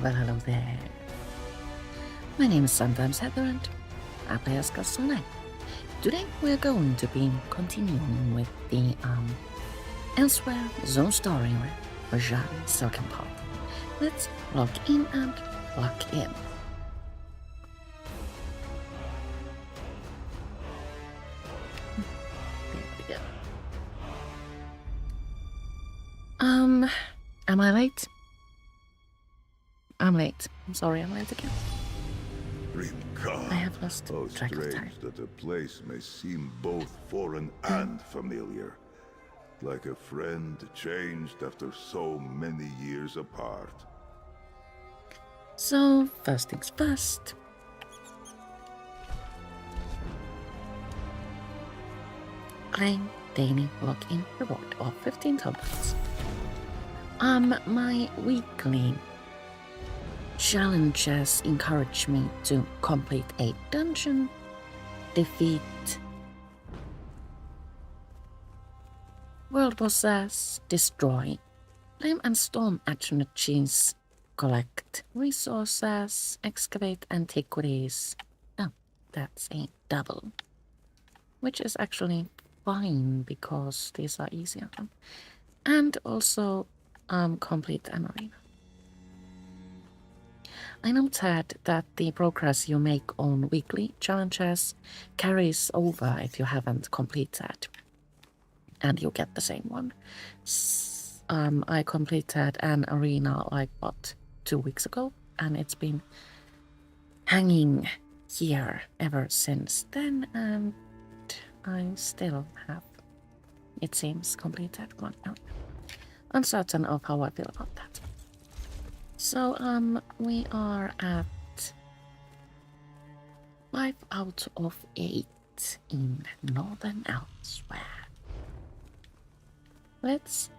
Well, hello there. My name is sometimes Heather and I play as Castle. Today we're going to be continuing with the Elsweyr zone story with Rajan Silken Path. Let's log in and log in. There we go. Am I late? I'm late. I'm sorry, I'm late again. I have lost track of time. That a place may seem both foreign and familiar. Like a friend changed after so many years apart. So, first things first. Claim daily login reward of 15 tokens. My weekly challenges encourage me to complete a dungeon, defeat world bosses, destroy flame and storm allergies, collect resources, excavate antiquities. Oh, that's a double, which is actually fine because these are easier. And also complete an arena. I noted that the progress you make on weekly challenges carries over if you haven't completed, and you get the same one. I completed an arena like, 2 weeks ago, and it's been hanging here ever since then, and I still have, it seems, completed one. Uncertain of how I feel about that. So, we are at 5 out of 8 in Northern Elsweyr. Let's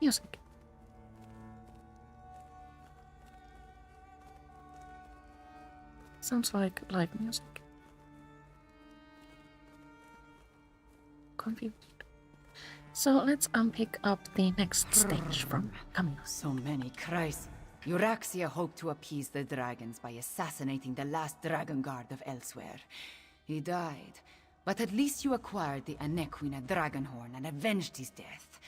music. Sounds like live music. Confused. So let's pick up the next stage from Khamira. So many Christ. Euraxia hoped to appease the dragons by assassinating the last dragon guard of Elsweyr. He died, but at least you acquired the Anequina dragon horn and avenged his death.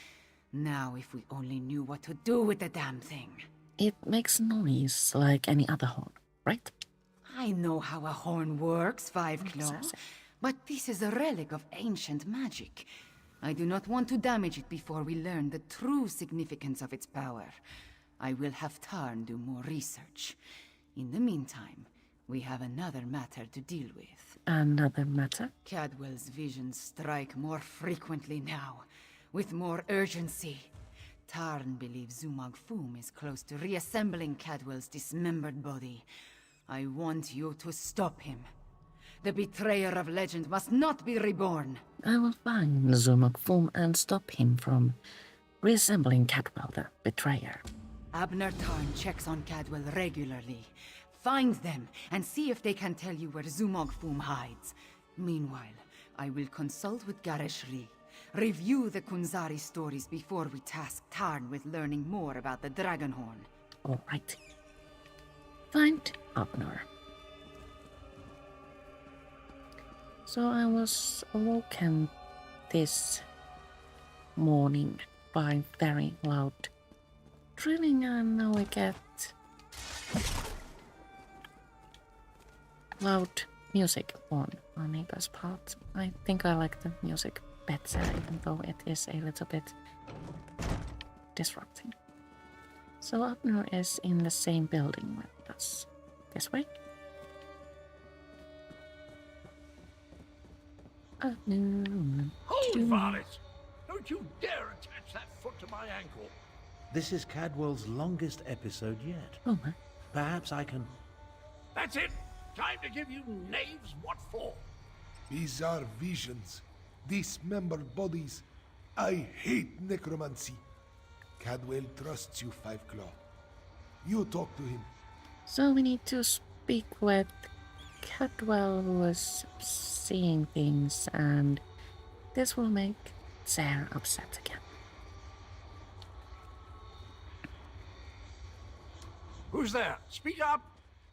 Now if we only knew what to do with the damn thing. It makes noise like any other horn, right? I know how a horn works, Five Claw, but this is a relic of ancient magic. I do not want to damage it before we learn the true significance of its power. I will have Tarn do more research. In the meantime, we have another matter to deal with. Another matter? Cadwell's visions strike more frequently now, with more urgency. Tarn believes Zumag Fum is close to reassembling Cadwell's dismembered body. I want you to stop him. The betrayer of legend must not be reborn. I will find Zumag Fum and stop him from reassembling Cadwell, the betrayer. Abner Tarn checks on Cadwell regularly. Find them and see if they can tell you where Zumag Fum hides. Meanwhile, I will consult with Gareshri. Review the Kunzari stories before we task Tarn with learning more about the Dragonhorn. All right. Find Abner. So I was awoken this morning by very loud drilling, and now I get loud music on my neighbor's part. I think I like the music better, even though it is a little bit disrupting. So Abner is in the same building with us. This way? Hold, varlet! Don't you dare attach that foot to my ankle! This is Cadwell's longest episode yet. Oh my. Perhaps I can... That's it! Time to give you knaves what for! Bizarre visions, dismembered bodies. I hate necromancy. Cadwell trusts you, Five Claw. You talk to him. So we need to speak with Cadwell, who was seeing things, and this will make they're upset again. Who's there? Speak up!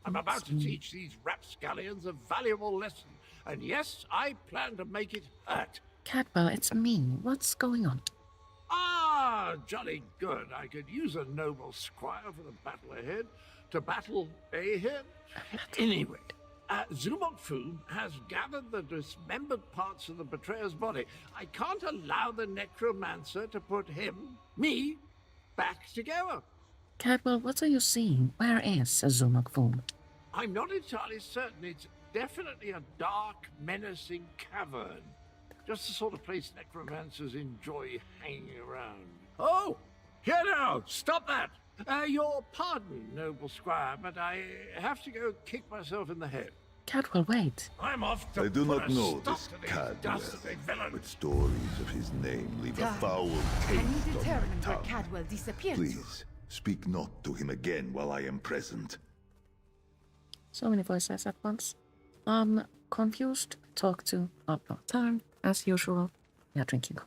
I'm about to teach these rapscallions a valuable lesson. And yes, I plan to make it hurt. Cadwell, it's me. What's going on? Ah, jolly good. I could use a noble squire for the battle ahead. To battle ahead? Anyway, Zumok Foom has gathered the dismembered parts of the betrayer's body. I can't allow the necromancer to put me, back together. Cadwell, what are you seeing? Where is Zumok Foom? I'm not entirely certain. It's definitely a dark, menacing cavern. Just the sort of place necromancers enjoy hanging around. Oh! Here now! Stop that! Your pardon, noble squire, but I have to go kick myself in the head. Cadwell, wait. I'm off to I do put not a know stop this to these Cadwell, dastardly villains. but stories of his name leave a Done. foul Can you taste on my determine where tongue. Cadwell disappeared to? Please, speak not to him again while I am present. So many voices at once. Confused, talk to, upload time, as usual. We are drinking.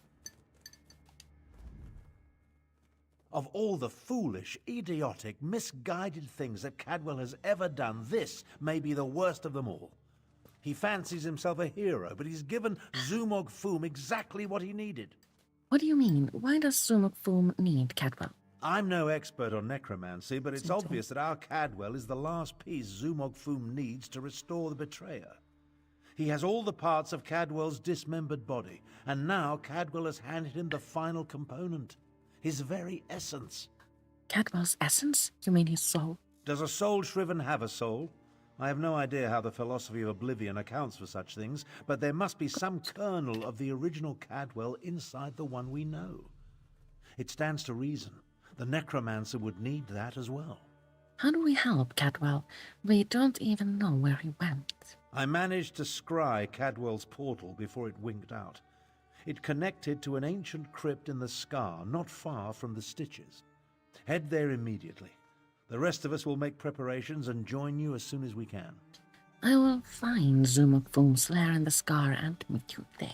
Of all the foolish, idiotic, misguided things that Cadwell has ever done, this may be the worst of them all. He fancies himself a hero, but he's given Zumog Foom exactly what he needed. What do you mean? Why does Zumok Foom need Cadwell? I'm no expert on necromancy, but it's obvious that our Cadwell is the last piece Zumog Foom needs to restore the betrayer. He has all the parts of Cadwell's dismembered body, and now Cadwell has handed him the final component, his very essence. Cadwell's essence? You mean his soul? Does a soul shriven have a soul? I have no idea how the philosophy of oblivion accounts for such things, but there must be some kernel of the original Cadwell inside the one we know. It stands to reason. The necromancer would need that as well. How do we help Cadwell? We don't even know where he went. I managed to scry Cadwell's portal before it winked out. It connected to an ancient crypt in the Scar, not far from the Stitches. Head there immediately. The rest of us will make preparations and join you as soon as we can. I will find Zumok Foom's lair in the Scar and meet you there.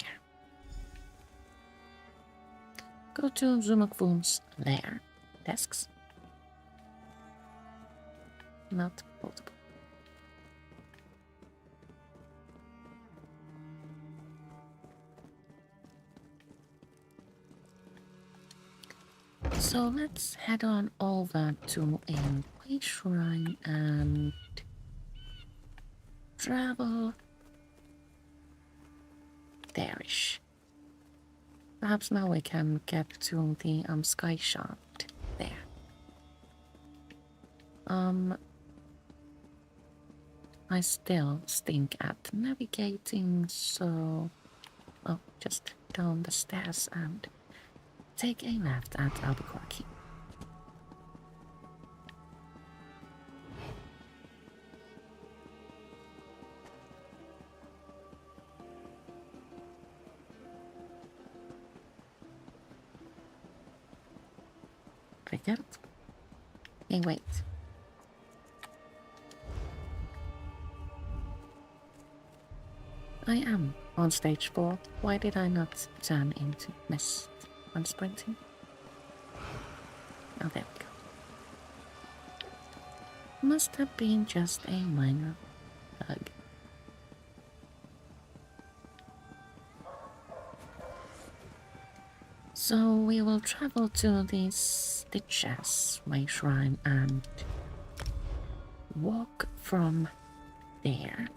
Go to Zumok Foom's lair. Desks. Not portable. So let's head on over to a way shrine and travel there-ish. Perhaps now we can get to the sky shaft there. I still stink at navigating, so just down the stairs and take a left at Albuquerque. Cricket? Hey, wait. I am on stage 4. Why did I not turn into mist when sprinting? Oh, there we go. Must have been just a minor bug. So we will travel to the Stitches Way Shrine and walk from there.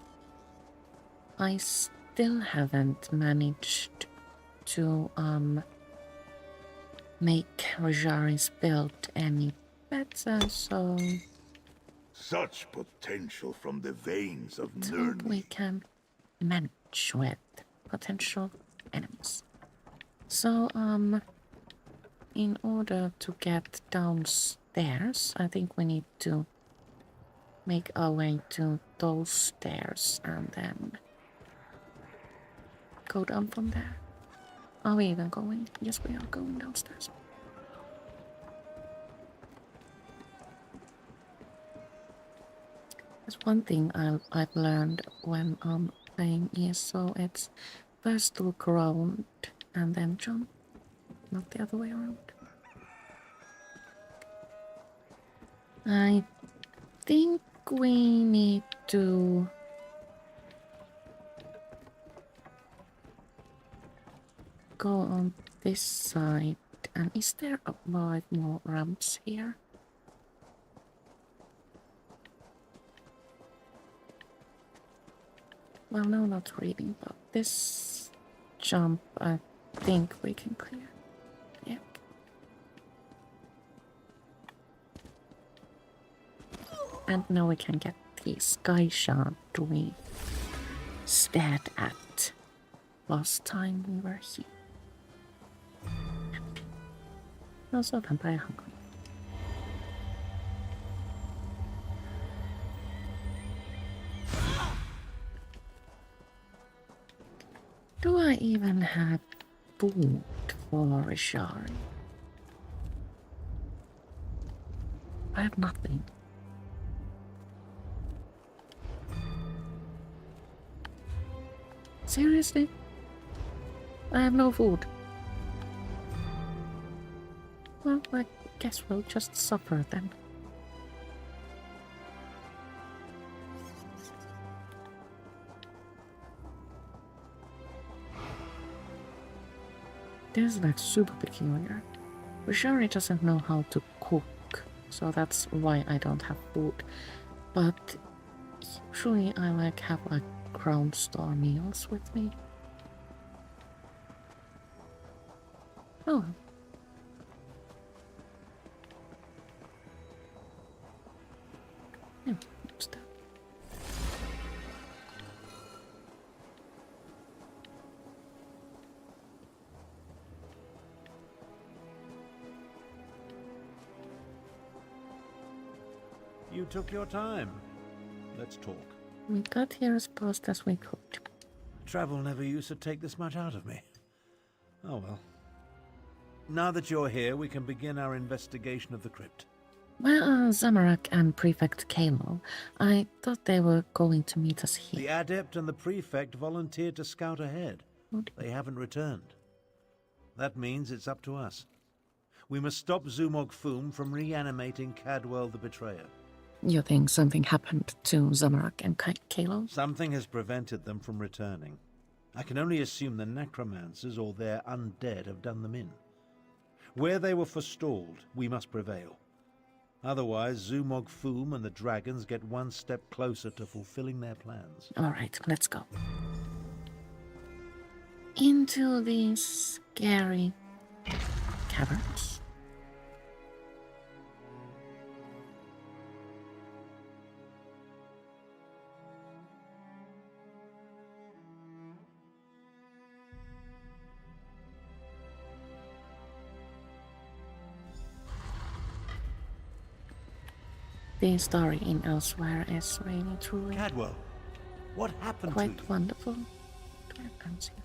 I still haven't managed to make Rajari's build any better, so Such potential from the veins of I hope we Nirni. can manage with potential enemies. So, in order to get downstairs, I think we need to make our way to those stairs and then go down from there. Are we even going? Yes, we are going downstairs. There's one thing I've learned when playing ESO. It's first look around and then jump. not the other way around. I think we need to go on this side. And is there like more ramps here? Well, no, not really, but this jump I think we can clear. Yep. And now we can get the sky shard we stared at last time we were here. Also vampire hungry. Do I even have food for Rishari? I have nothing. Seriously? I have no food. Well, I guess we'll just suffer then. This is like super peculiar. Rishari doesn't know how to cook, so that's why I don't have food. But usually I like have like ground star meals with me. Oh. Yeah, what's that? You took your time. Let's talk. We got here as fast as we could. Travel never used to take this much out of me. Oh well. Now that you're here, we can begin our investigation of the crypt. Where are Zamorak and Prefect Kalo? I thought they were going to meet us here. The adept and the prefect volunteered to scout ahead. They haven't returned. That means it's up to us. We must stop Zumog Foom from reanimating Cadwell the Betrayer. You think something happened to Zamorak and Kalo? Something has prevented them from returning. I can only assume the necromancers or their undead have done them in. Where they were forestalled, we must prevail. Otherwise, Zumog Foom and the dragons get one step closer to fulfilling their plans. All right, let's go. Into these scary caverns. The story in Elsweyr is really truly Cadwell, what happened to quite you? wonderful. Do I fancy it?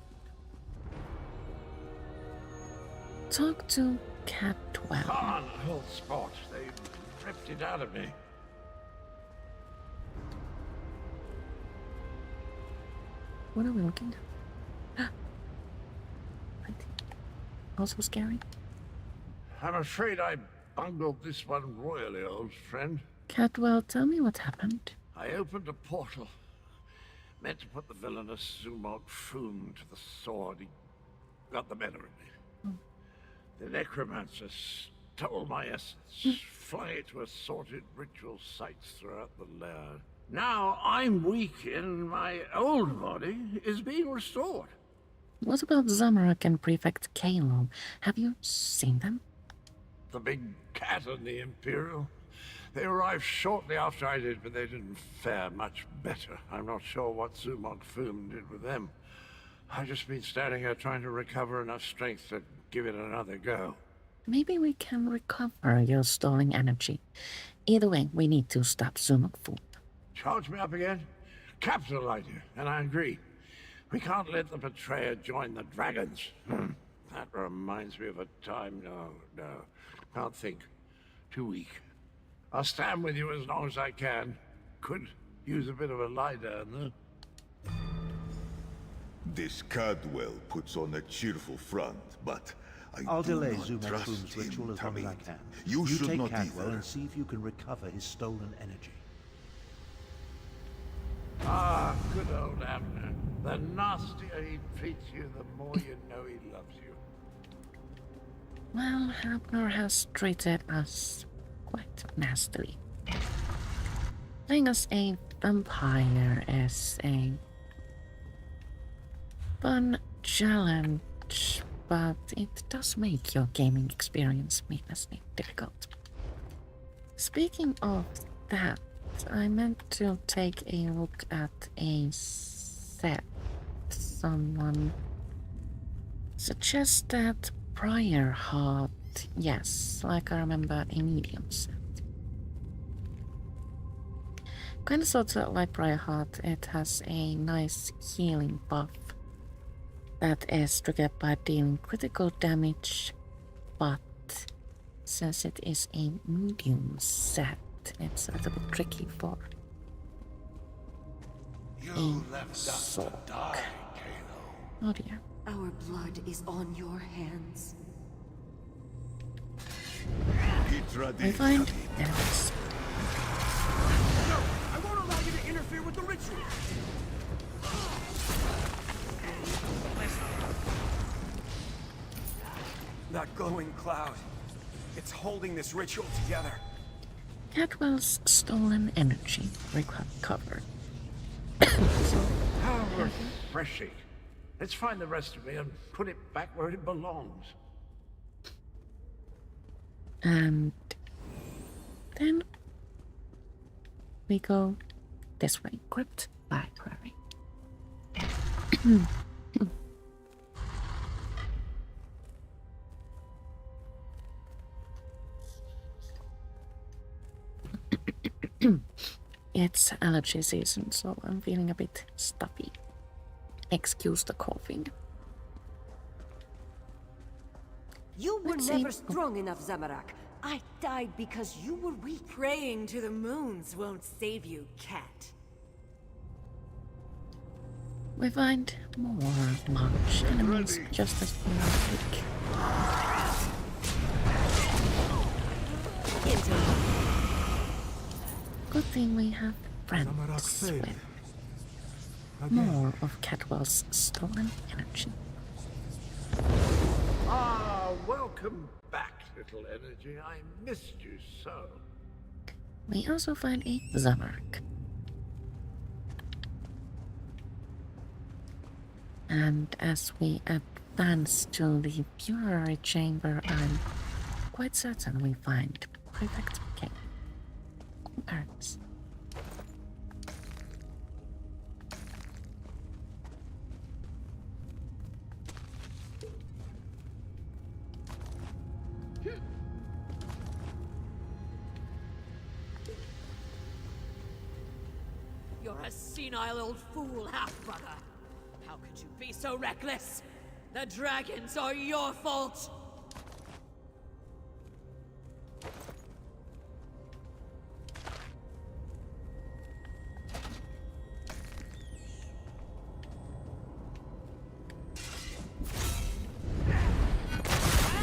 Talk to Cadwell. Khan, whole spot. They ripped it out of me. What are we looking at? Right. Also scary. I'm afraid I bungled this one royally, old friend. Cadwell, tell me what happened. I opened a portal. Meant to put the villainous Zumog Foom to the sword. He got the better of me. The necromancer stole my essence, flung it to assorted ritual sites throughout the lair. Now I'm weak and my old body is being restored. What about Zamorak and Prefect Kalo? Have you seen them? The big cat and the Imperial. They arrived shortly after I did, but they didn't fare much better. I'm not sure what Zumog Foom did with them. I've just been standing here trying to recover enough strength to give it another go. Maybe we can recover your stalling energy. Either way, we need to stop Zumog Foom. Charge me up again? Capital idea, and I agree. We can't let the betrayer join the dragons. That reminds me of a time. No. Can't think. Too weak. I'll stand with you as long as I can. Could use a bit of a lie down, This Cadwell puts on a cheerful front, but I'll do delay not Zumok trust Foom's him, ritual as long as I Tamid. can. You should take not Cadwell either. and see if you can recover his stolen energy. Ah, good old Abner. The nastier he treats you, the more you know he loves you. Well, Abner has treated us quite nastily. Playing as a vampire is a fun challenge, but it does make your gaming experience needlessly difficult. Speaking of that, I meant to take a look at a set. Someone suggested Prior Heart. Yes, like I remember a medium set. Kind of sort of like Prior Heart, it has a nice healing buff that is triggered by dealing critical damage, but since it is a medium set, it's a little bit tricky for You left us to soul. die, Kano. Oh dear. Our blood is on your hands. We find enemies. No! I won't allow you to interfere with the ritual! That glowing cloud. It's holding this ritual together. Cadwell's stolen energy recovered. How refreshing. Let's find the rest of me and put it back where it belongs. And then we go this way. Crypt Library. It's allergy season, so I'm feeling a bit stuffy. Excuse the coughing. You were Let's never see. strong enough, Zamorak. I died because you were weak. Praying to the moons won't save you, cat. We find more large enemies just as we like. Good thing we have friends with more of Cadwell's stolen energy. Ah, welcome back, little energy. I missed you so. We also find a Zamorak. And as we advance to the funerary chamber, I'm quite certain we find Prefect King. Arts. You're a senile old fool, half-brother. How could you be so reckless? The dragons are your fault!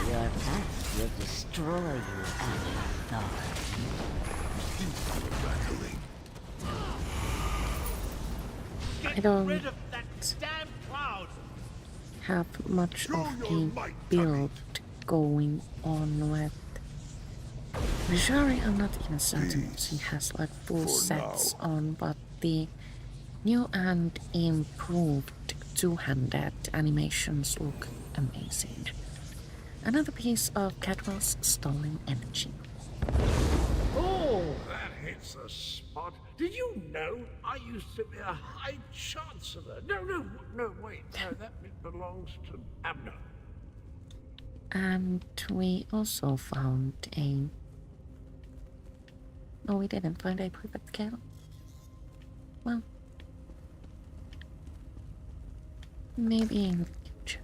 Your axe will destroy you and your thought. I don't have much of a build going on with Vishari. I'm not even certain if she has like full sets on, but the new and improved two-handed animations look amazing. Another piece of Cadwell's stolen energy. Oh, that hits the spot. Did you know I used to be a high chancellor? No, wait. No, that bit belongs to Abner. And we also found a... Oh, we didn't find a perfect cattle. Well, maybe in the future.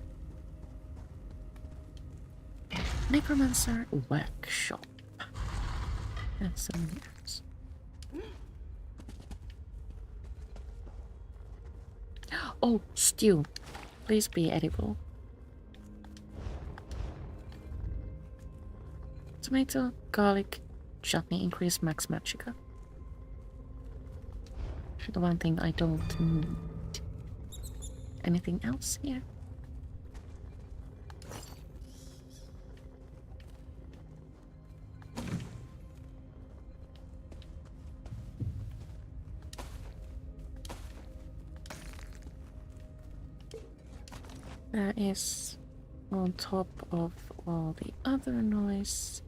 Necromancer Workshop. That's something else. Oh, stew. Please be edible. Tomato, garlic, chutney increase max magicka. The one thing I don't need. Anything else here? There is, on top of all the other noise,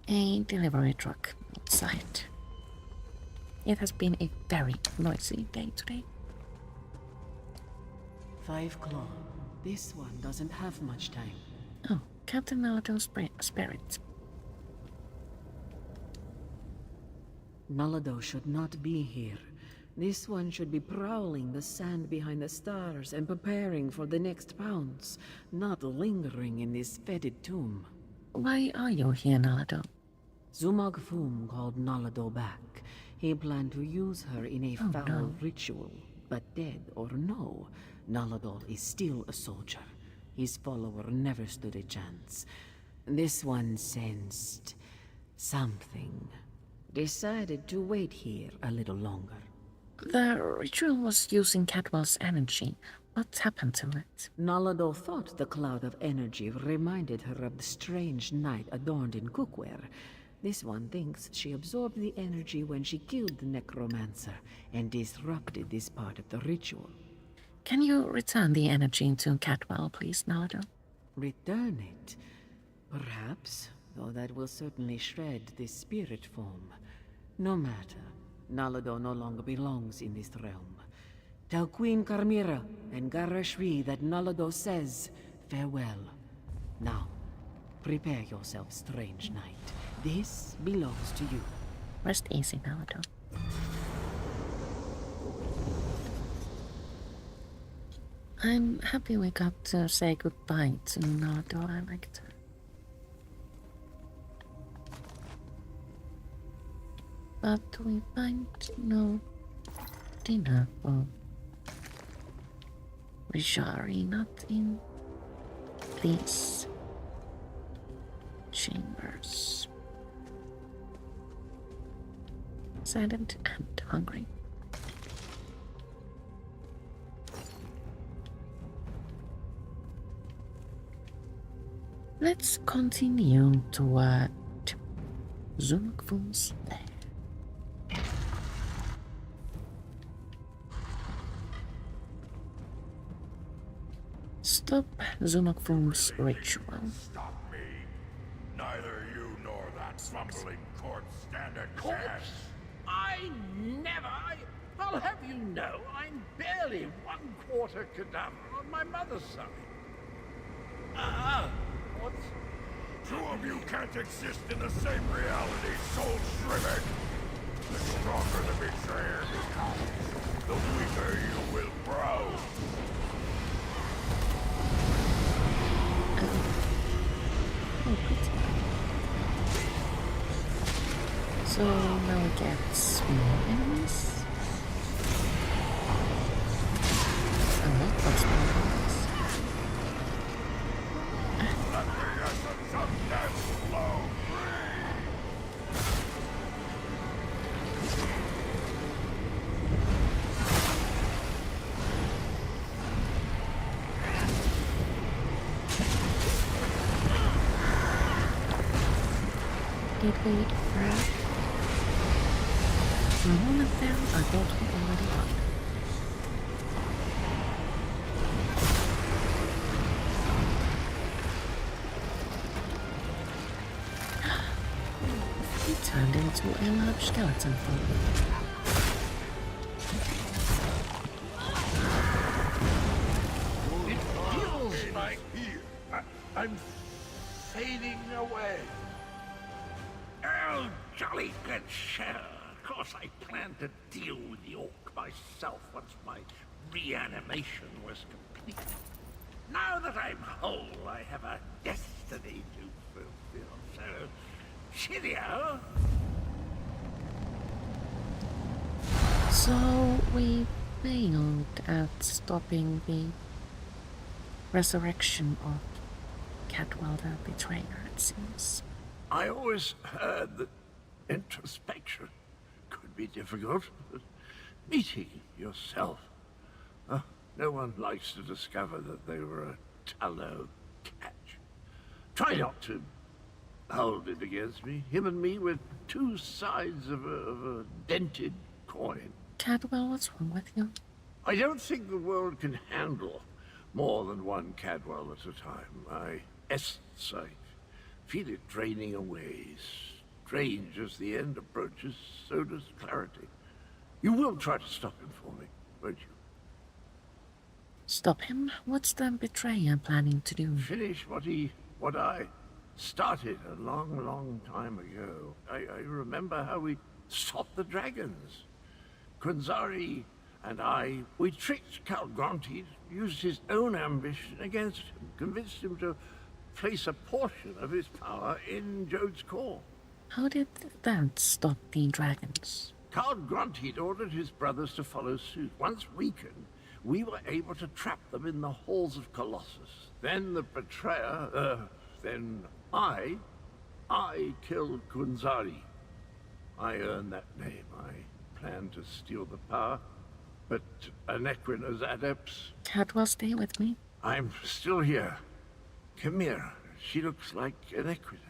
a delivery truck outside. It has been a very noisy day today. 5 Claw. This one doesn't have much time. Oh, Captain Nalado's spirit. Nalado should not be here. This one should be prowling the sand behind the stars and preparing for the next pounce, not lingering in this fetid tomb. Why are you here, Nalado? Zumog Fum called Nalado back. He planned to use her in a foul ritual, but dead or no, Nalado is still a soldier. His follower never stood a chance. This one sensed something. Decided to wait here a little longer. The ritual was using Cadwell's energy. What happened to it? Nalado thought the cloud of energy reminded her of the strange night adorned in cookware. This one thinks she absorbed the energy when she killed the necromancer and disrupted this part of the ritual. Can you return the energy to Cadwell, please, Nalado? Return it? Perhaps, though that will certainly shred this spirit form. No matter. Nalado no longer belongs in this realm. Tell Queen Khamira and Garashri that Nalado says farewell. Now, prepare yourself, strange knight. This belongs to you. Rest easy, Nalado. I'm happy we got to say goodbye to Nalado. I liked her. But we find no dinner for Rijari, not in these chambers. Saddened and hungry. Let's continue toward Zumagfum's lair. Stop Zumagfum's ritual. Stop me. Neither you nor that fumbling corpse stand a Corpse? chance. I'll have you know, I'm barely 1/4 cadaver on my mother's side. What's... Two of you can't exist in the same reality, soul shriven. The stronger the betrayer becomes, the weaker you will grow. So now we get more enemies. Alright, what's more enemies? Let the essence of death flow free. Did we grab one of them? I thought we already won. He turned into a large skeleton form. It feels like I'm fading away. Oh, jolly good shell. Of course I planned to deal with the orc myself once my reanimation was complete. Now that I'm whole, I have a destiny to fulfill. So, cheerio. So we failed at stopping the resurrection of Cadwell the Betrayer it seems. I always heard that introspection could be difficult, but meeting yourself. No one likes to discover that they were a tallow catch. Try not to hold it against me. Him and me were two sides of a dented coin. Cadwell, what's wrong with you? I don't think the world can handle more than one Cadwell at a time. My essence, I feel it draining away. Strange as the end approaches, so does clarity. You will try to stop him for me, won't you? Stop him? What's the betrayer planning to do? Finish what I started a long, long time ago. I remember how we stopped the dragons. Kunzari and we tricked Calgronti, used his own ambition against him, convinced him to place a portion of his power in Jode's core. How did that stop the dragons? Calgronti ordered his brothers to follow suit. Once weakened, we were able to trap them in the halls of Colossus. Then the betrayer, then I killed Kunzari. I earned that name. I planned to steal the power, but Anequina's adepts... Cadwell, stay with me. I'm still here. Khamira, she looks like Anequina.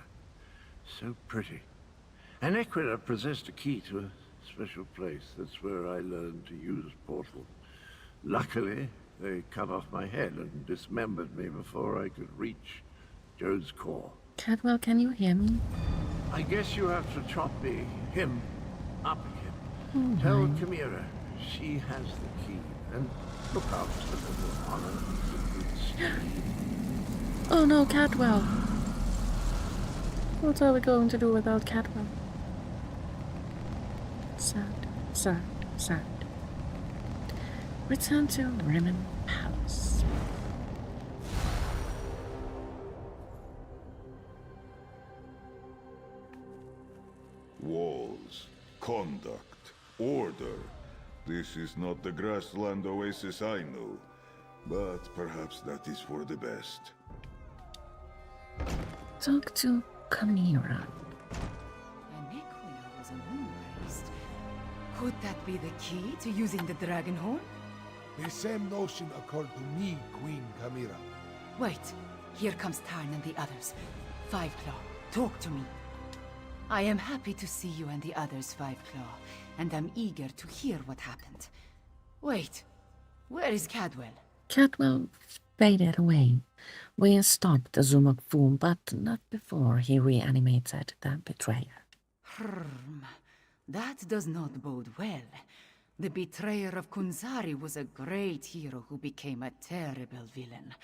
So pretty. Anequina possessed a key to a special place. That's where I learned to use portals. Luckily, they cut off my head and dismembered me before I could reach Jode's core. Cadwell, can you hear me? I guess you have to chop him up again. Tell Khamira she has the key, and look after the honor of the good steed. Oh no, Cadwell! What are we going to do without Cadwell? Sad, sad, sad. Return to Rimmon Palace. Walls, conduct, order. This is not the grassland oasis I know, but perhaps that is for the best. Talk to Khamira. Anequina was a moon priest. Could that be the key to using the dragon horn? The same notion occurred to me, Queen Khamira. Wait, here comes Tarn and the others. Five Claw, talk to me. I am happy to see you and the others, Five Claw, and I'm eager to hear what happened. Wait, where is Cadwell? Cadwell faded away. We stopped the Zumok Fool, but not before he reanimated the betrayer. That does not bode well. The betrayer of Kunzari was a great hero who became a terrible villain.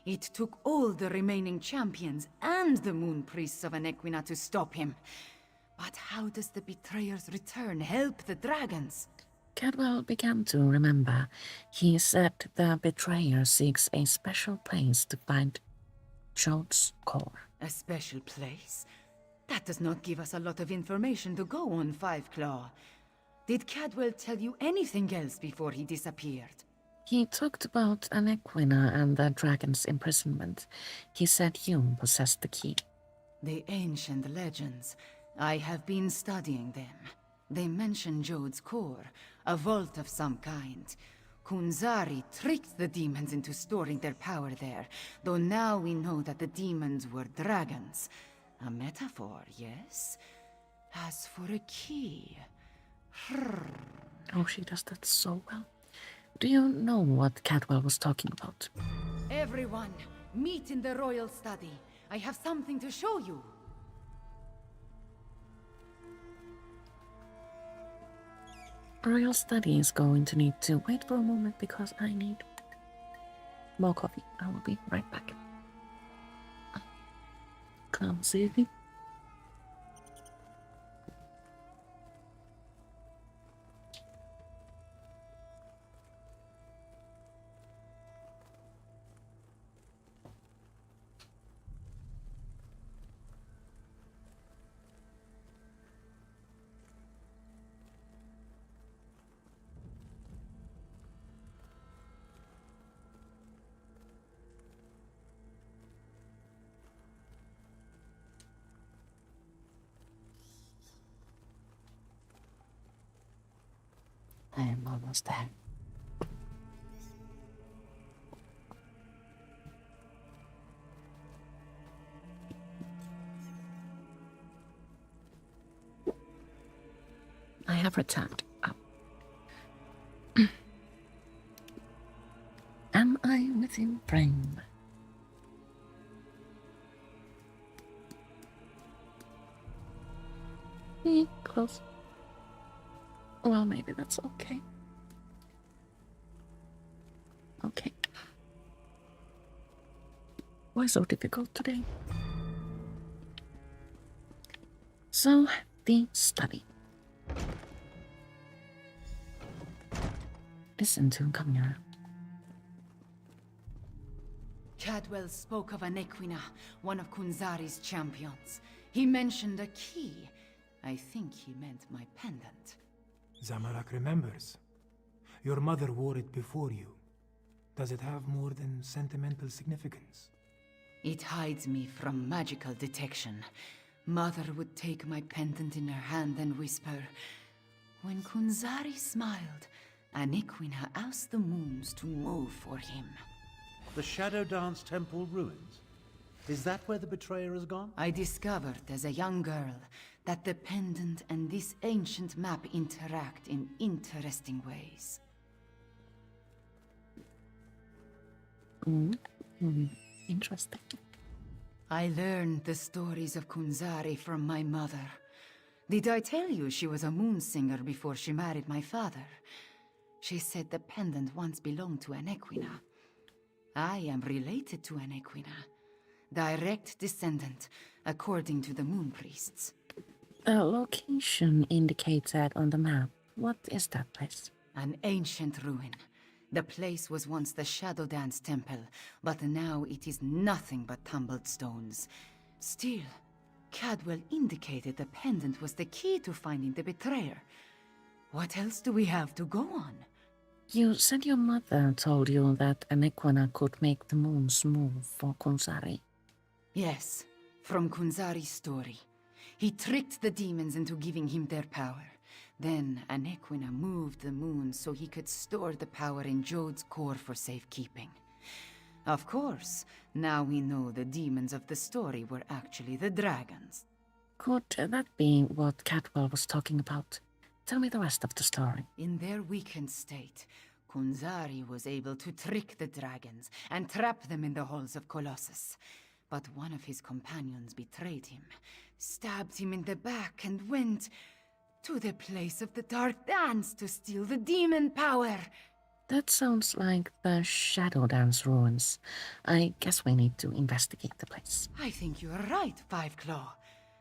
It took all the remaining champions and the moon priests of Anequina to stop him. But how does the betrayer's return help the dragons? Cadwell began to remember. He said the betrayer seeks a special place to find Jode's core. A special place? That does not give us a lot of information to go on, Five Claw. Did Cadwell tell you anything else before he disappeared? He talked about Anequina and the dragon's imprisonment. He said you possessed the key. The ancient legends. I have been studying them. They mention Jode's core, a vault of some kind. Kunzari tricked the demons into storing their power there, though now we know that the demons were dragons. A metaphor, yes? As for a key... Oh, she does that so well. Do you know what Cadwell was talking about? Everyone, meet in the royal study. I have something to show you. Royal study is going to need to wait for a moment because I need more coffee. I will be right back. Clumsy. I am almost there. I have returned. Am I within frame? Close. Well, maybe that's okay. Okay. Why so difficult today? So, the study. Listen to Khamira. Cadwell spoke of an Equina, one of Kunzari's champions. He mentioned a key. I think he meant my pendant. Zamalak remembers. Your mother wore it before you. Does it have more than sentimental significance? It hides me from magical detection. Mother would take my pendant in her hand and whisper, "When Kunzari smiled, an Equina asked the moons to move for him." The Shadow Dance Temple ruins? Is that where the betrayer has gone? I discovered as a young girl that the pendant and this ancient map interact in interesting ways. Interesting. I learned the stories of Kunzari from my mother. Did I tell you she was a moon singer before she married my father? She said the pendant once belonged to an Equina. I am related to an Equina. Direct descendant, according to the moon priests. The location indicated on the map. What is that place? An ancient ruin. The place was once the Shadow Dance Temple, but now it is nothing but tumbled stones. Still, Cadwell indicated the pendant was the key to finding the betrayer. What else do we have to go on? You said your mother told you that an Equina could make the moons move for Kunzari. Yes, from Kunzari's story. He tricked the demons into giving him their power. Then an Equina moved the moon so he could store the power in Jode's core for safekeeping. Of course, now we know the demons of the story were actually the dragons. Could that be what Cadwell was talking about? Tell me the rest of the story. In their weakened state, Kunzari was able to trick the dragons and trap them in the halls of Colossus. But one of his companions betrayed him, stabbed him in the back, and went to the place of the Dark Dance to steal the demon power. That sounds like the Shadow Dance ruins. I guess we need to investigate the place. I think you are right, Five Claw.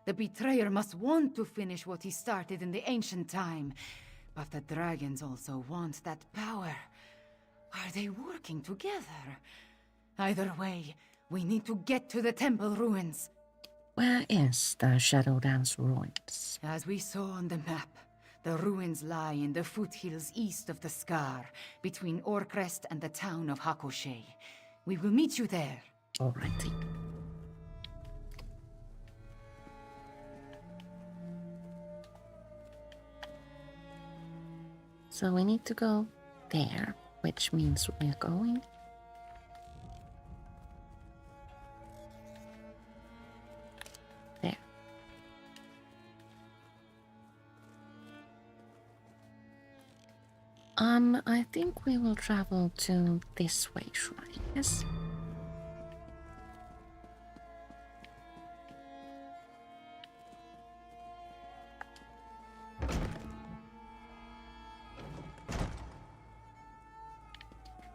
The betrayer must want to finish what he started in the ancient time. But the dragons also want that power. Are they working together? Either way, we need to get to the temple ruins. Where is the Shadow Dance ruins? As we saw on the map, the ruins lie in the foothills east of the Scar, between Orcrest and the town of Hakoshe. We will meet you there. Alrighty. So we need to go there, which means we're going there. I think we will travel to this way, right? Yes.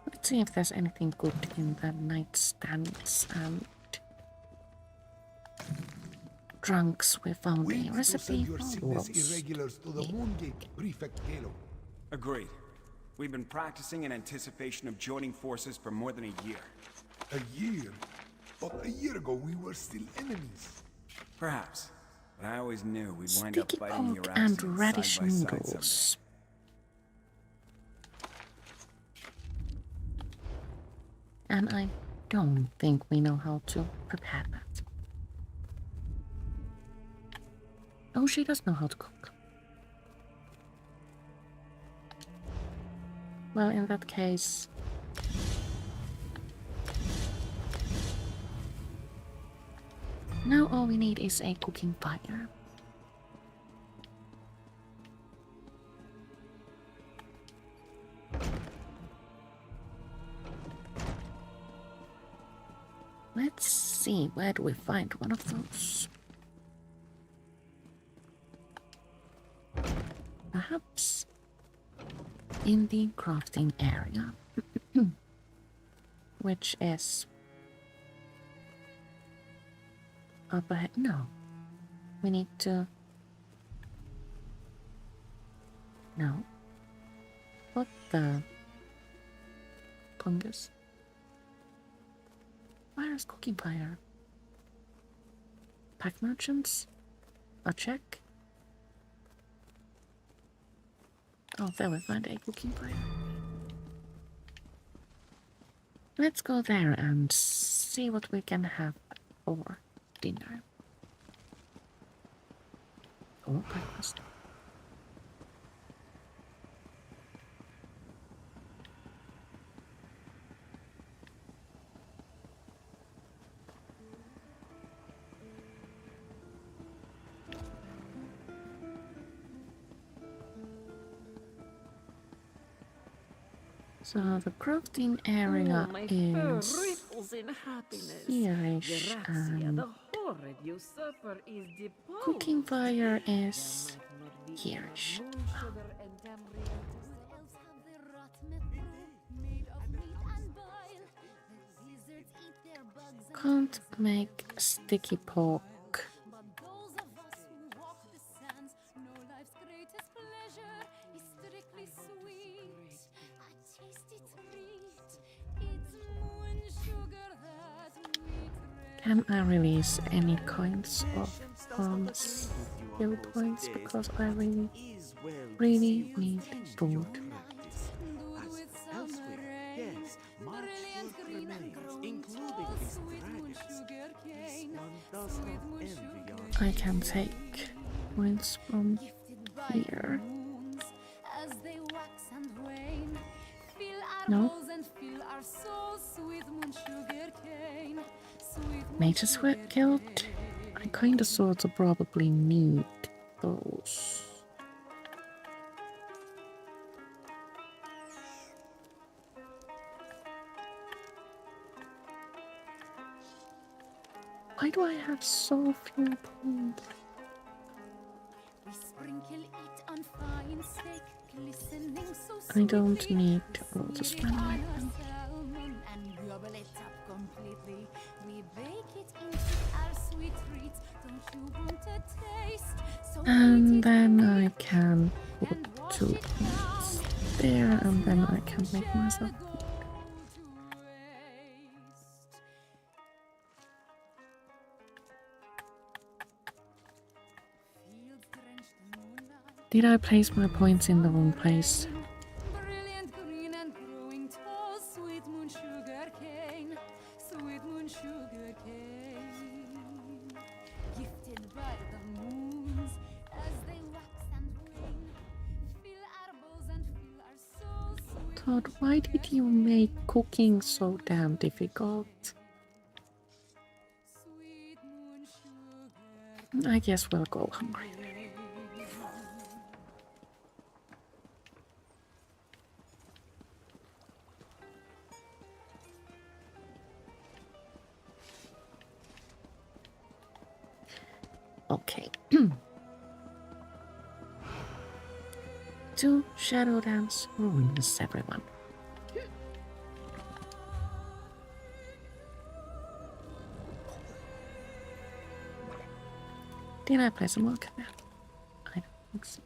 Let's see if there's anything good in the nightstands and trunks. We found a recipe your for Cygnus roast. irregulars to the Moongate, Prefect Galo. Agreed. We've been practicing in anticipation of joining forces for more than a year. A year? But a year ago we were still enemies. Perhaps. But I always knew we'd wind up Sticky fighting the pork Iraqis and radish side by side noodles. And I don't think we know how to prepare that. Oh, she does know how to cook. Well, in that case... Now all we need is a cooking fire. Let's see, where do we find one of those? Perhaps in the crafting area, which is up ahead. No, we need to. No, what the fungus? Where is cooking fire? Pack merchants? A check? Oh, there we find a cooking fire. Let's go there and see what we can have for dinner. Or breakfast. So the crafting area is here-ish, and cooking fire is here-ish. Can't make sticky pork. Can I release any kinds of skill points because I really need food. I can take points from here. No. Mage's Guild? I kinda sorta probably need those. Why do I have so few points? I don't need all the spend right now. And then I can put 2 points there, and then I can make myself food. Did I place my points in the wrong place? Todd, why did you make cooking so damn difficult? I guess we'll go hungry. Okay. 2 Shadow Dance ruins everyone. Did I place a marker there? I don't think so.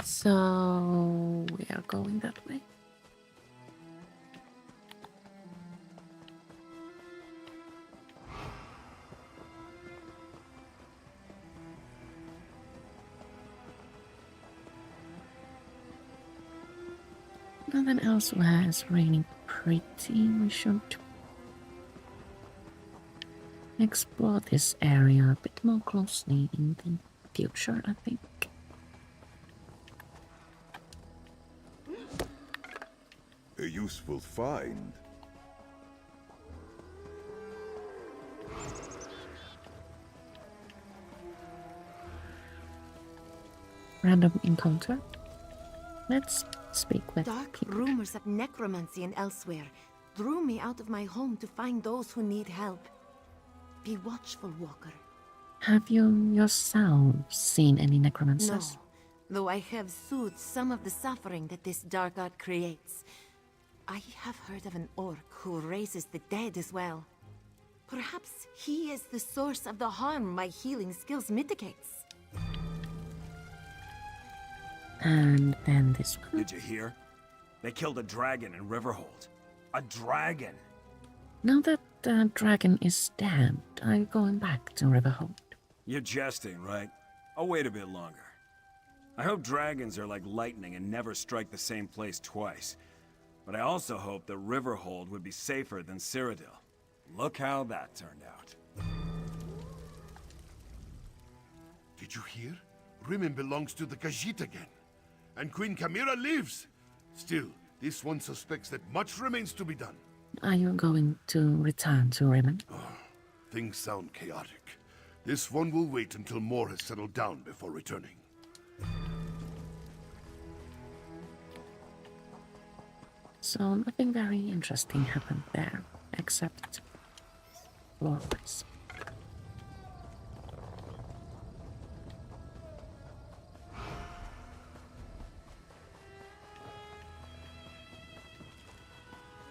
So we are going that way. And then Elsweyr is raining pretty. We should explore this area a bit more closely in the future, I think. A useful find. Random encounter. Let's speak with Dark people. rumors of necromancy in Elsweyr drew me out of my home to find those who need help. Be watchful, Walker. Have you yourself seen any necromancers? No, though I have soothed some of the suffering that this dark art creates. I have heard of an orc who raises the dead as well. Perhaps he is the source of the harm my healing skills mitigates. And then this one. Did you hear? They killed a dragon in Riverhold. A dragon! Now that the dragon is dead, are you going back to Riverhold? You're jesting, right? I'll wait a bit longer. I hope dragons are like lightning and never strike the same place twice. But I also hope that Riverhold would be safer than Cyrodiil. Look how that turned out. Did you hear? Rimmon belongs to the Khajiit again. And Queen Khamira lives. Still, this one suspects that much remains to be done. Are you going to return to Rimmon? Things sound chaotic. This one will wait until more has settled down before returning. So nothing very interesting happened there, except lore-wise.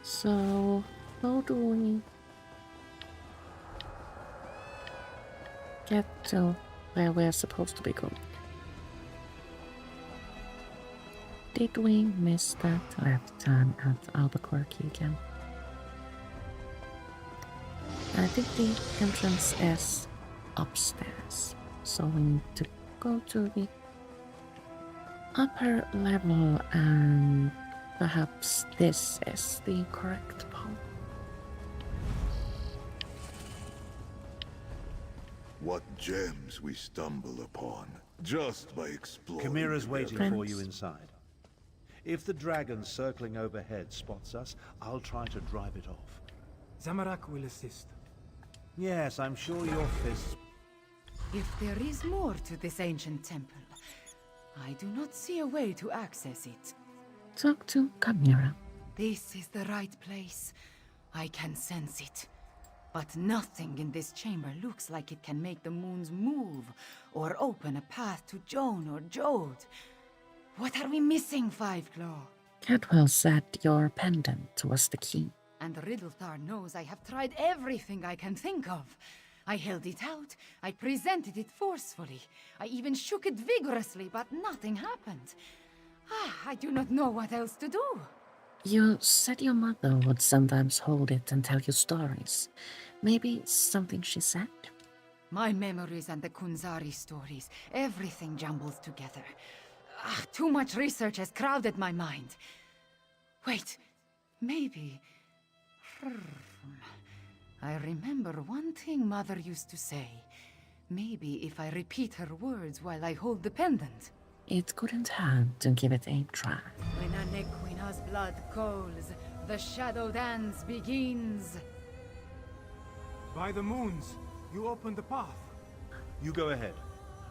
So, how do we get to where we're supposed to be going? Did we miss that left turn at Albuquerque again? I think the entrance is upstairs, so we need to go to the upper level, and perhaps this is the correct path. What gems we stumble upon, just by exploring. Khamira's together. waiting for you inside. If the dragon circling overhead spots us, I'll try to drive it off. Zamorak will assist. Yes, I'm sure your fists... If there is more to this ancient temple, I do not see a way to access it. Talk to Khamira. This is the right place. I can sense it. But nothing in this chamber looks like it can make the moons move, or open a path to Joan or Jode. What are we missing, Fiveclaw? Cadwell said your pendant was the key. And Riddlethar knows I have tried everything I can think of. I held it out, I presented it forcefully, I even shook it vigorously, but nothing happened. I do not know what else to do. You said your mother would sometimes hold it and tell you stories. Maybe something she said? My memories and the Kunzari stories, everything jumbles together. Too much research has crowded my mind. Wait, maybe... I remember one thing Mother used to say. Maybe if I repeat her words while I hold the pendant. It couldn't hurt to give it a try. When a Nequina's blood coals, the shadow dance begins. By the moons, you open the path. You go ahead.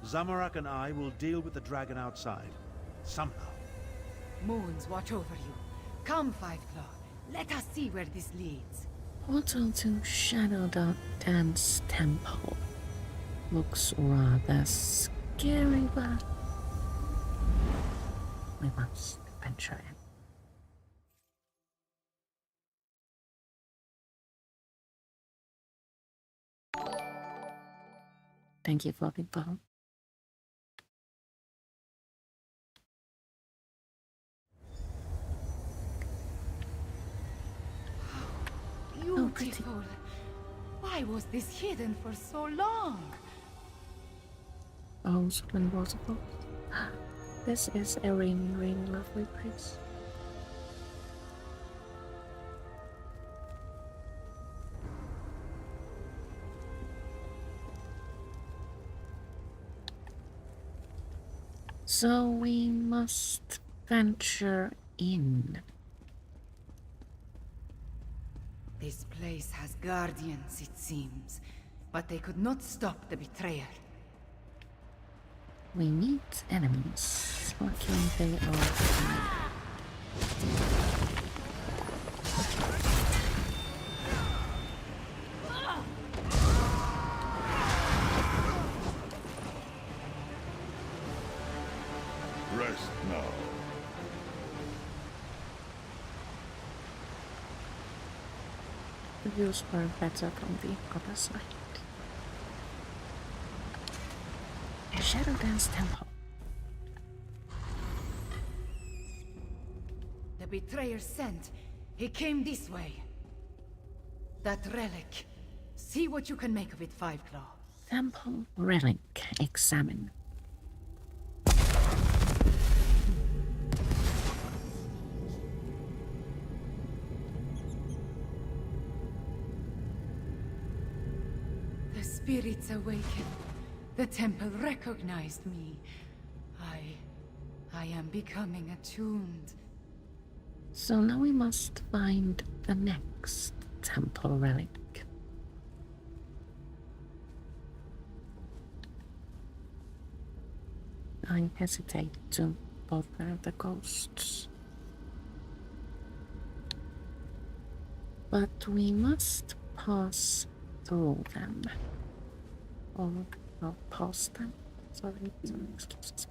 Zamorak and I will deal with the dragon outside. Somehow. Moons watch over you. Come, Fiveclaw. Let us see where this leads. Portal to Shadow Dance Temple. Looks rather scary, but we must venture in. Thank you for the follow. Beautiful. Why was this hidden for so long? When waterfalls. This is a really, really lovely place. So we must venture in. This place has guardians, it seems. But they could not stop the betrayer. We meet enemies. Luckily they are. Rest now. The views were better from the other side. Shadow Dance Temple. The betrayer sent. He came this way. That relic. See what you can make of it, Fiveclaw. Temple relic. Examine. The spirits awakened. The temple recognized me. I am becoming attuned. So now we must find the next temple relic. I hesitate to bother the ghosts. But we must pass through them. Or not past them. Sorry, excuses.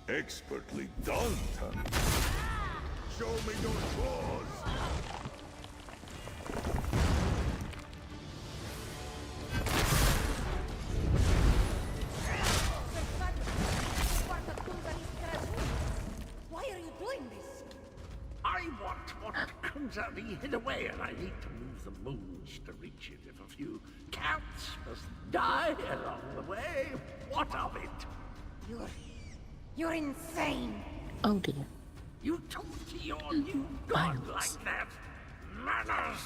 Expertly done, Tony. Show me your claws! Why are you doing this? I want what comes out the hid away, and I need to move the moons to reach it. If a few cats must die along the way, what of it? You're insane! Oh dear. You talk to your new god like that? Manners!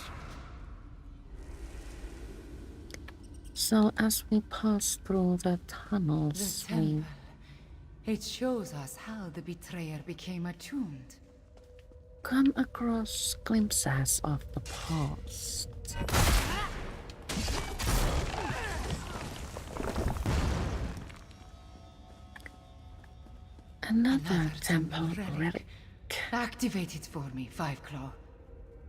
So as we pass through the tunnels, The temple. It shows us how the betrayer became attuned. come across glimpses of the past. Another temple relic. Activate it for me, Fiveclaw.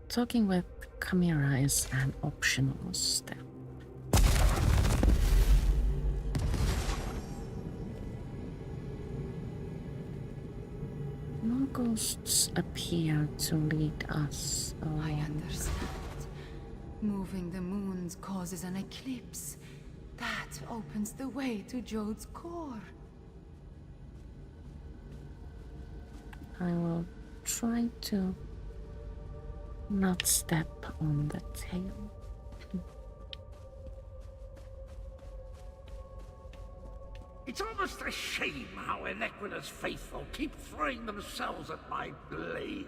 Talking with Khamira is an optional step. No ghosts appear to lead us along. I understand. Moving the moons causes an eclipse. That opens the way to Jode's core. I will try to not step on the tail. It's almost a shame how Inequida's faithful keep throwing themselves at my blade.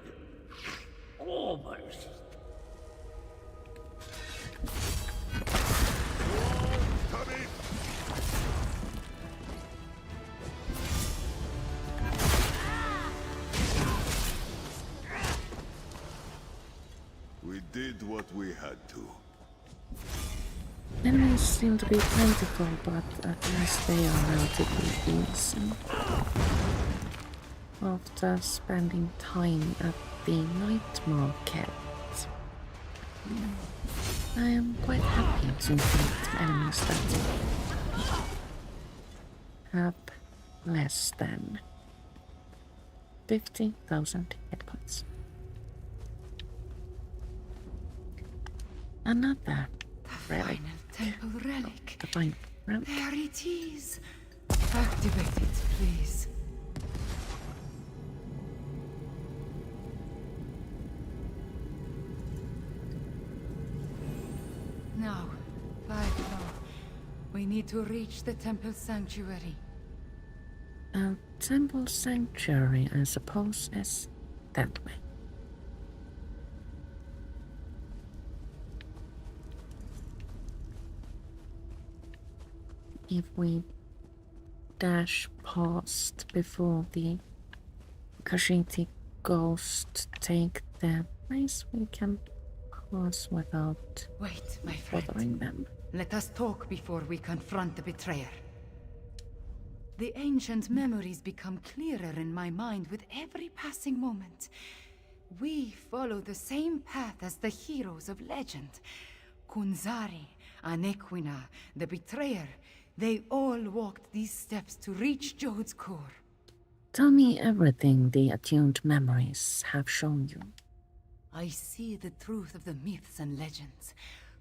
Almost. Tommy! We did what we had to. Enemies seem to be plentiful, but at least they are relatively easy. After spending time at the night market, I am quite happy to meet enemies that have less than 50,000 hit points. Another relic. Temple relic. The final relic. There it is. Activate it, please. Now, Fiveclaw, we need to reach the temple sanctuary. Temple Sanctuary, I suppose, is that way. If we dash past before the Kashiti ghost take their place, we can pass without Wait, my friend. bothering them. Let us talk before we confront the betrayer. The ancient memories become clearer in my mind with every passing moment. We follow the same path as the heroes of legend. Kunzari, Anequina, the betrayer, they all walked these steps to reach Jode's core. Tell me everything the attuned memories have shown you. I see the truth of the myths and legends.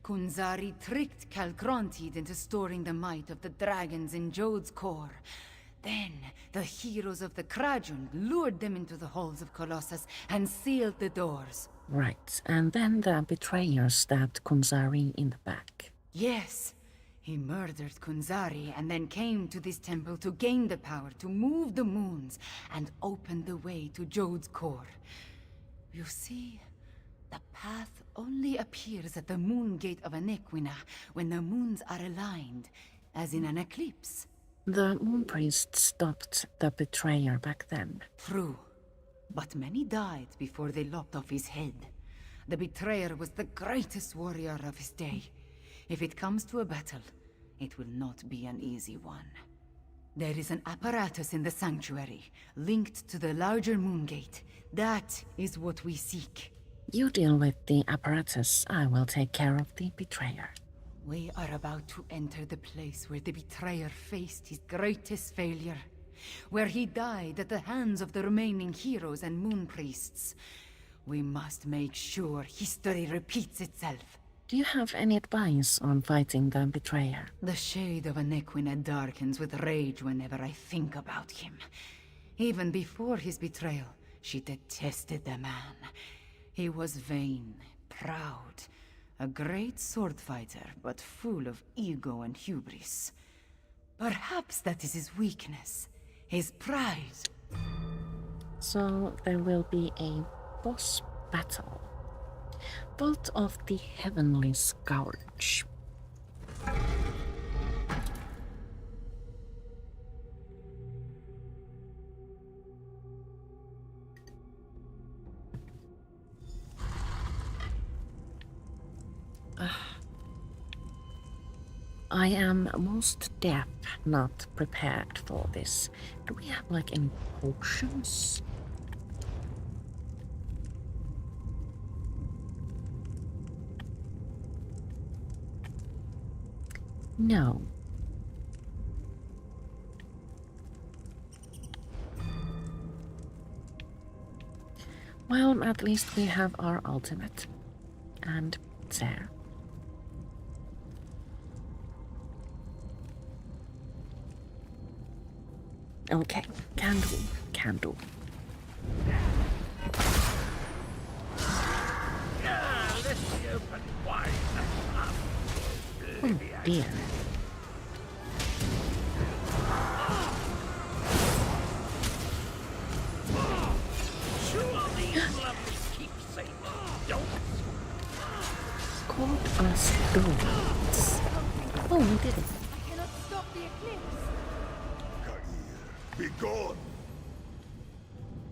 Kunzari tricked Calgrontiid into storing the might of the dragons in Jode's core. Then, the heroes of the Krajund lured them into the halls of Colossus and sealed the doors. Right, and then the betrayer stabbed Kunzari in the back. Yes, he murdered Kunzari and then came to this temple to gain the power to move the moons and open the way to Jode's core. You see, the path only appears at the moon gate of Anequina when the moons are aligned, as in an eclipse. The moon priest stopped the betrayer back then. True, but many died before they lopped off his head. The betrayer was the greatest warrior of his day. If it comes to a battle, it will not be an easy one. There is an apparatus in the sanctuary, linked to the larger moon gate. That is what we seek. You deal with the apparatus, I will take care of the betrayer. We are about to enter the place where the betrayer faced his greatest failure, where he died at the hands of the remaining heroes and moon priests. We must make sure history repeats itself. Do you have any advice on fighting the betrayer? The shade of Anequina darkens with rage whenever I think about him. Even before his betrayal, she detested the man. He was vain, proud, a great sword fighter, but full of ego and hubris. Perhaps that is his weakness, his pride. So there will be a boss battle. Bolt of the Heavenly Scourge. I am most deaf, not prepared for this. Do we have like any potions? No. Well, at least we have our ultimate. And there. Okay, can do, can do. Oh dear. Called us dogs. Oh, we did it. I cannot stop the eclipse. Kair, be gone!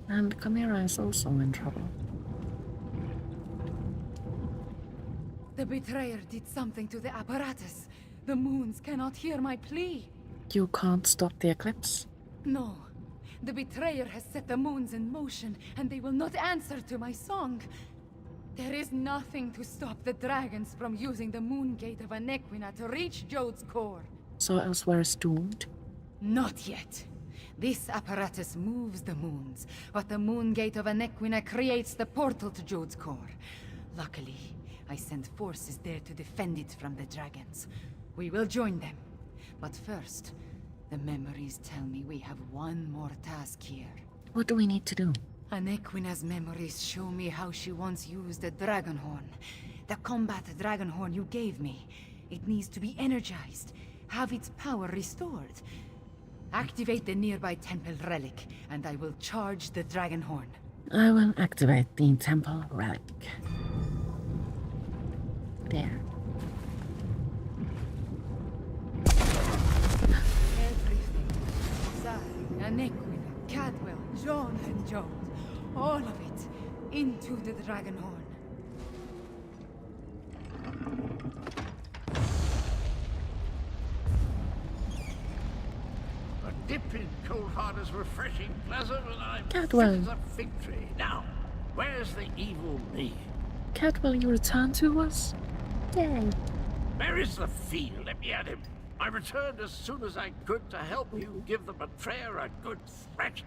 And Khamira is also in trouble. The betrayer did something to the apparatus. The moons cannot hear my plea. You can't stop the eclipse? No. The betrayer has set the moons in motion, and they will not answer to my song. There is nothing to stop the dragons from using the moon gate of Anequina to reach Jode's core. So Elsweyr is doomed? Not yet. This apparatus moves the moons, but the moon gate of Anequina creates the portal to Jode's core. Luckily, I sent forces there to defend it from the dragons. We will join them. But first, the memories tell me we have one more task here. What do we need to do? Anequina's memories show me how she once used a dragon horn. The combat dragon horn you gave me. It needs to be energized, have its power restored. Activate the nearby temple relic, and I will charge the dragon horn. I will activate the temple relic. There. Everything. Zari, Anequina, Cadwell, John and Jones. All of it into the dragon horn. A dip in cold hard is refreshing, pleasant, and I'm Cadwell. fit as a fig tree. Now, where's the evil me? Cadwell, you return to us? Yay. Where is the fiend? Let me at him. I returned as soon as I could to help you give the betrayer a good thrashing.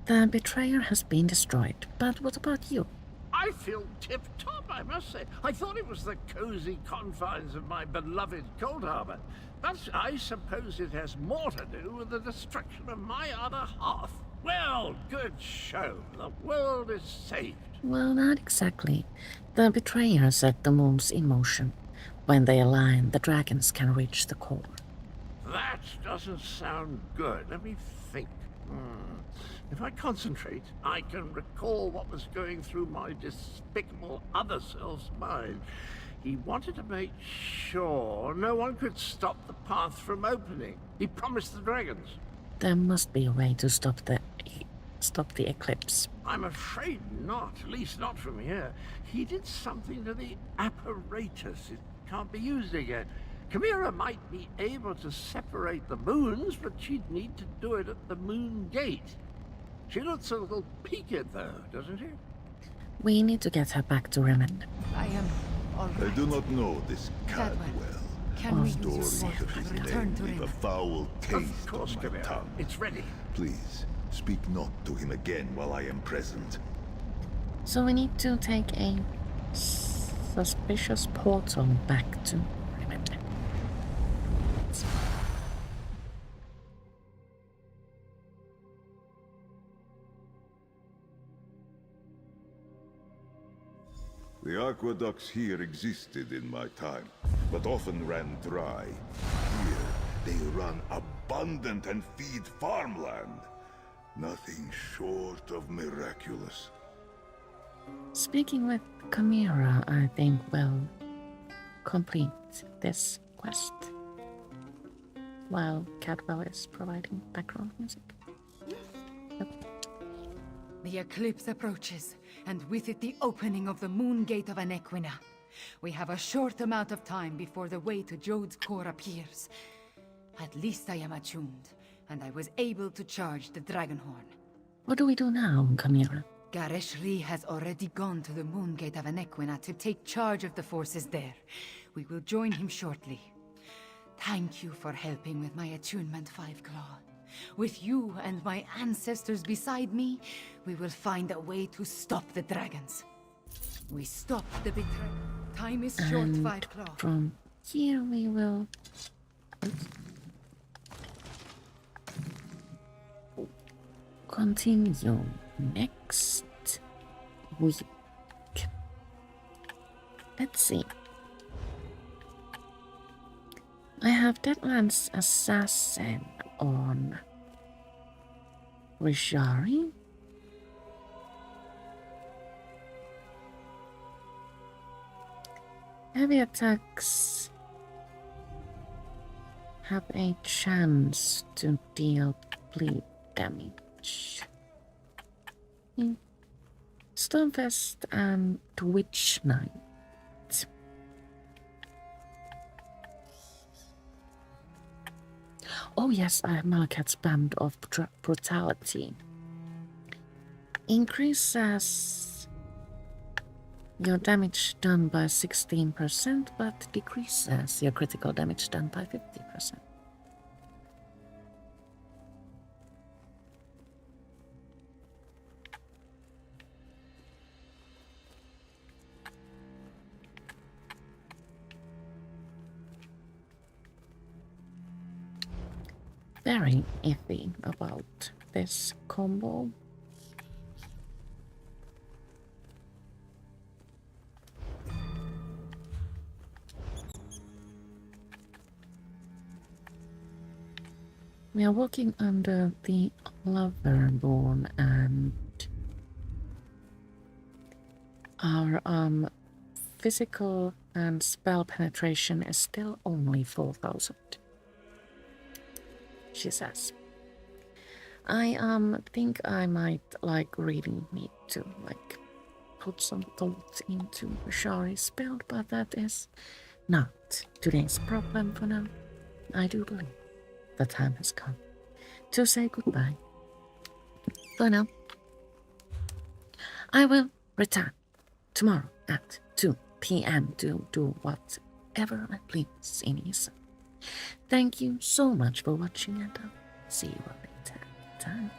The betrayer has been destroyed, but what about you? I feel tip-top, I must say. I thought it was the cozy confines of my beloved Cold Harbor, but I suppose it has more to do with the destruction of my other half. Well, good show. The world is saved. Well, not exactly. The betrayer set the moons in motion. When they align, the dragons can reach the core. That doesn't sound good. Let me think. If I concentrate, I can recall what was going through my despicable other self's mind. He wanted to make sure no one could stop the path from opening. He promised the dragons. There must be a way to stop the eclipse. I'm afraid not, at least not from here. He did something to the apparatus. It can't be used again. Khamira might be able to separate the moons, but she'd need to do it at the moon gate. She looks a little peaked, though, doesn't she? We need to get her back to Remend. I am all right. I do not know this Cadwell, Cadwell. can we use your Stories sword of to his return name to leave a him? foul taste Of course, on my Khamira. tongue. It's ready. Please, speak not to him again while I am present. So we need to take a suspicious portal back to Remend. The aqueducts here existed in my time, but often ran dry. Here, they run abundant and feed farmland. Nothing short of miraculous. Speaking with Khamira, I think we'll complete this quest while Cadwell is providing background music. The eclipse approaches, and with it the opening of the moon gate of Anequina. We have a short amount of time before the way to Jode's core appears. At least I am attuned, and I was able to charge the dragon horn. What do we do now, Khamira? Gareshri has already gone to the moon gate of Anequina to take charge of the forces there. We will join him shortly. Thank you for helping with my attunement, Five Claw. With you and my ancestors beside me, we will find a way to stop the dragons. We stop the betrayal. Time is short, And Five Claw. from here we will continue next week. Let's see. I have Deadlands Assassin on Rishari. Heavy attacks have a chance to deal bleed damage. Stormfest and Witch Knight. Oh yes, I have Malachi's Band of Brutality. Increases your damage done by 16%, but decreases your critical damage done by 50%. Very iffy about this combo. We are walking under the Loverborn, and our physical and spell penetration is still only 4,000. She says, I think I might really need to put some thought into Shari's build, but that is not today's problem for now. I do believe the time has come to say goodbye. For now, I will return tomorrow at 2 p.m. to do whatever I please in ESO. Thank you so much for watching, and I'll see you all later. Time.